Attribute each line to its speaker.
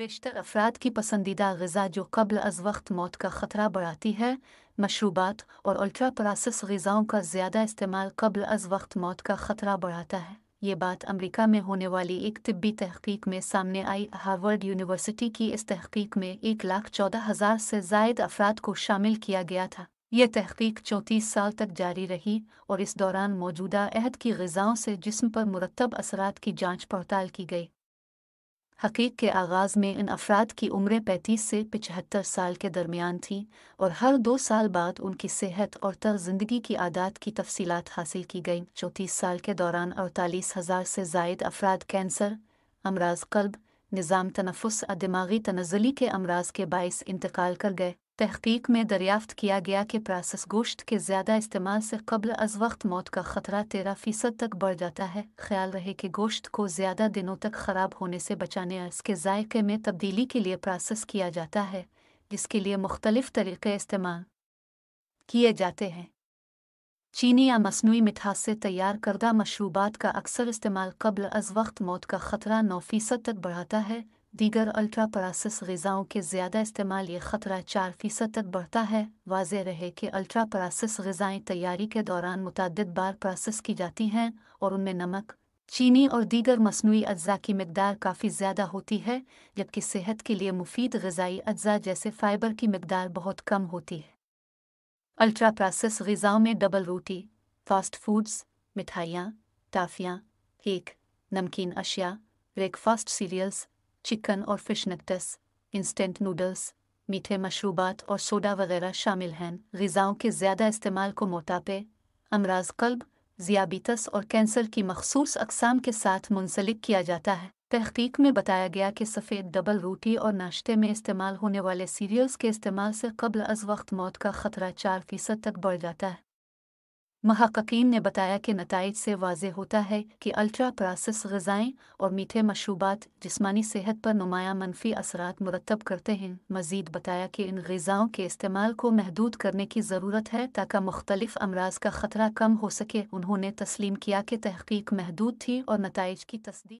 Speaker 1: बेशतर अफराद की पसंदीदा ग़िज़ा जो क़ब्ल अज़ वक्त मौत का ख़तरा बढ़ाती है, मशरूबात और अल्ट्रा प्रोसेस ग़िज़ाओं का ज़्यादा इस्तेमाल क़ब्ल अज़ वक्त मौत का ख़तरा बढ़ाता है। ये बात अमरीका में होने वाली एक तिब्बी तहक़ीक़ में सामने आई। हार्वर्ड यूनिवर्सिटी की इस तहक़ीक़ में 1,14,000 से ज़ायद अफराद को शामिल किया गया था। यह तहक़ीक़ 34 साल तक जारी रही और इस दौरान मौजूदा अहद की ग़िज़ाओं से जिस्म पर मुरतब असरात की जाँच पड़ताल की गई। हक़ीक़ के आगाज़ में इन अफराद की उम्रें 35 से 75 साल के दरमियान थीं और हर 2 साल बाद उनकी सेहत और तर्ज़ ज़िंदगी की आदात की तफ़सीलात हासिल की गईं। 34 साल के दौरान 48,000 से ज़ायद अफराद कैंसर, अमराज़ क़ल्ब, निज़ाम तनफ़ुस और दिमागी तनज़्ज़ुली के अमराज़ के बाइस इंतकाल कर गए। तहक़ीक़ में दरियाफ़्त किया गया कि प्रोसेस गोश्त के ज़्यादा इस्तेमाल से क़ब्ल अज़ वक्त मौत का ख़तरा 13% तक बढ़ जाता है। ख्याल रहे कि गोश्त को ज़्यादा दिनों तक ख़राब होने से बचाने इसके जायके में तब्दीली के लिए प्रोसेस किया जाता है, जिसके लिए मुख्तलिफ़ तरीक़े इस्तेमाल किए जाते हैं। चीनी या मसनूई मिठास से तैयार करदा मशरूबात का अक्सर इस्तेमाल क़ब्ल अज़ वक्त मौत का ख़तरा 9% तक बढ़ाता है। दीगर अल्ट्रा प्रोसेस ग़िज़ाओं के ज़्यादा इस्तेमाल ये ख़तरा 4% तक बढ़ता है। वाज़ेह रहे कि अल्ट्रा प्रोसेस ग़िज़ाएँ तैयारी के दौरान मुतअद्दिद बार प्रोसेस की जाती हैं और उनमें नमक, चीनी और दीगर मसनूई अज्जा की मिक़दार काफ़ी ज़्यादा होती है, जबकि सेहत के लिए मुफीद ग़िज़ाई अज्जा जैसे फ़ाइबर की मिक़दार बहुत कम होती है। अल्ट्रा प्रोसेस ग़िज़ाओं में डबल रोटी, फ़ास्ट फूड्स, मिठाइयाँ, टॉफ़ियाँ, केक, नमकीन अशिया, ब्रेकफ़ास्ट सीरियल्स, चिकन और फ़िश नगेट्स, इंस्टेंट नूडल्स, मीठे मशरूबात और सोडा वगैरह शामिल हैं। ग़िज़ाओं के ज़्यादा इस्तेमाल को मोटापे, अमराज़ क़ल्ब, ज़ियाबितस और कैंसर की मख़सूस अक़साम के साथ मुंसलिक किया जाता है। तहक़ीक़ में बताया गया कि सफ़ेद डबल रोटी और नाश्ते में इस्तेमाल होने वाले सीरियल्स के इस्तेमाल से क़ब्ल अज़ वक्त मौत का ख़तरा 4% तक बढ़ जाता है। महक़क़ीन ने बताया कि नताइज से वाज़ेह होता है कि अल्ट्रा प्रोसेस ग़िज़ाएँ और मीठे मशरूबात जिस्मानी सेहत पर नुमायाँ मनफ़ी असरात मुरतब करते हैं। मज़ीद बताया कि इन ग़िज़ाओं के इस्तेमाल को महदूद करने की ज़रूरत है ताकि मुख्तलिफ़ अमराज़ का ख़तरा कम हो सके। उन्होंने तस्लीम किया कि तहक़ीक़ महदूद थी और नताइज की तस्दीक़